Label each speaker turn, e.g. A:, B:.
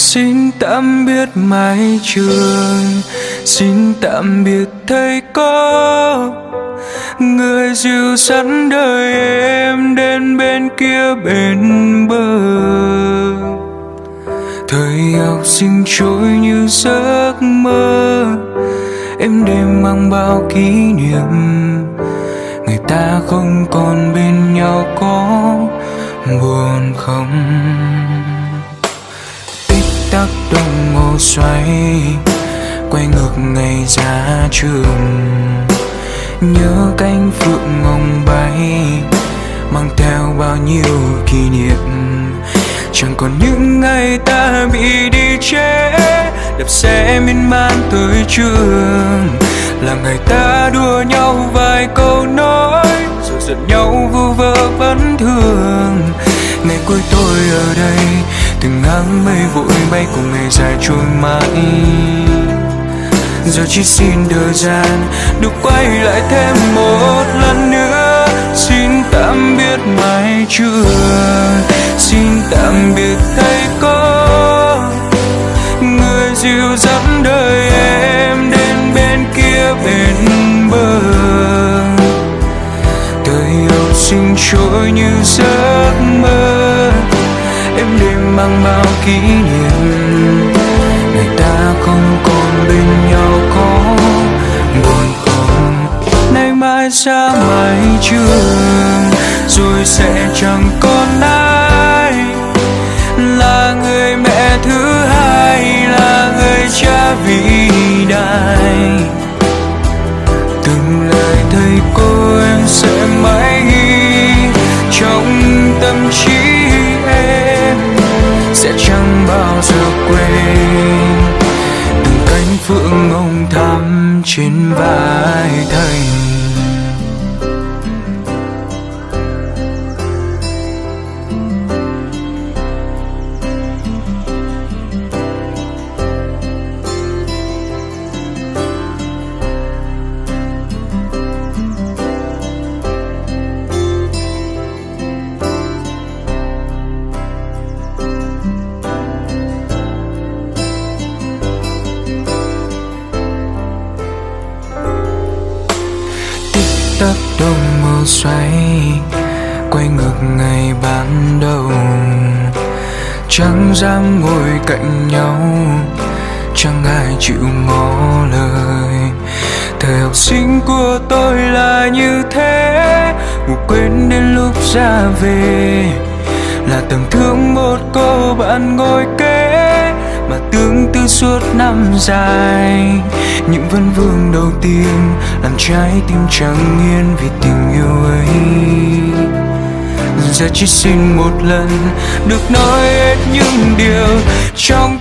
A: Xin tạm biệt mái trường, xin tạm biệt thầy cô, người dìu dắt đời em đến bên kia bên bờ. Thời học sinh trôi như giấc mơ, em đêm mang bao kỷ niệm. Người ta không còn bên nhau có buồn không? Tích tắc đồng hồ xoay, quay ngược ngày ra trường. Nhớ cánh phượng ngông bay, mang theo bao nhiêu kỷ niệm. Chẳng còn những ngày ta bị đi trễ, đạp xe miên man tới trường. Là ngày ta đùa nhau vài câu nói, rồi giận nhau vu vơ vẫn thường. Ngày cuối tôi ở đây, từng áng mây vội bay cùng ngày dài trôi mãi. Giờ chỉ xin thời gian được quay lại thêm một lần nữa. Xin tạm biệt mái trường, xin tạm biệt thầy cô, người dìu dắt đời em đến bên kia bên bờ. Thời học sinh trôi như giấc mơ, em đêm mang bao kỷ niệm. Người ta không còn bên nhau có buồn không? Nay mai xa mái trường, rồi sẽ chẳng còn ai. Là người mẹ thứ hai, là người cha vĩ đại. Từng lời thầy cô em sẽ mãi ghi trong tâm trí em, sẽ chẳng bao giờ quên từng cánh phượng ngông thắm trên vai thầy. Tắc đồng hồ xoay, quay ngược ngày ban đầu. Chẳng dám ngồi cạnh nhau, chẳng ai chịu ngỏ lời. Thời học sinh của tôi là như thế, ngủ quên đến lúc ra về. Là tấm thương một cô bạn ngồi kế, mà tương tư suốt năm dài. Những vấn vương đầu tiên làm trái tim chẳng yên vì tình yêu ấy. Giờ chỉ xin một lần được nói hết những điều trong